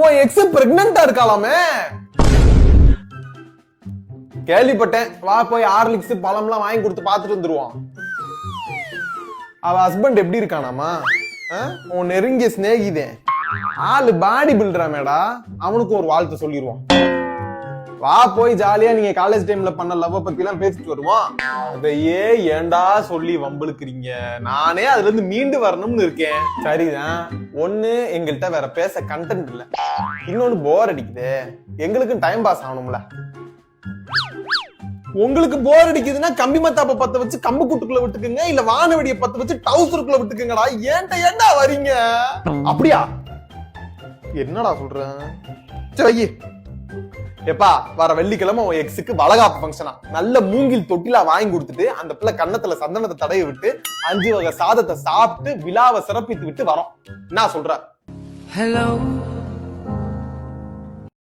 உன் எக்ஸ் பிரெக்னண்டா இருக்காளாமே. கேள்விப்பட்டேன். வா போய் ஹார்லிக்ஸ் பழம்லாம் வாங்கி கொடுத்து பாத்துட்டு வந்துருவான். அவ ஹஸ்பண்ட் எப்படி இருக்கானாமா? உன் நெருங்கிய சிநேகிதே ஆளு பாடி பில்டரா மேடா, அவனுக்கு ஒரு வாழ்த்து சொல்லிடுவான். வா போய் ஜாலியா நீங்க காலேஜ் டைம்ல பண்ண லவ் பத்தி எல்லாம் பேசிட்டு வருவோம். அதையே ஏண்டா சொல்லி வம்பளுக்குறீங்க? நானே அதுல இருந்து மீண்டு வரணும்னு இருக்கேன். சரிதான், ஒண்ணு எங்கள்கிட்ட வேற பேச கண்டென்ட் இல்ல, இன்னொன்னு போர் அடிக்குது. எங்களுக்கு டைம் பாஸ் ஆகணும்ல. உங்களுக்கு போர் அடிக்குதுன்னா கம்பி மத்தாப்ப பத்த வச்சு கம்பு கூட்டுக்குள்ள விட்டுக்குங்க, இல்ல வானவெடியை பத்த வச்சு டவுசருக்குள்ள விட்டுக்குங்கடா. ஏன்டா வரீங்க? அப்படியா? என்னடா சொல்றேன்? சரி எப்பா, வர வெள்ளிக்கிழமை உன் எக்ஸுக்கு வளகாப்பு ஃபங்க்ஷனா, நல்ல மூங்கில் தொட்டிலா வாங்கி கொடுத்துட்டு அந்த பிள்ளை கன்னத்துல சந்தனத்தை தடவி விட்டு 5 வகை சாதத்தை சாப்பிட்டு விழாவை சிறப்பித்து விட்டு வரோம். என்ன சொல்ற? Hello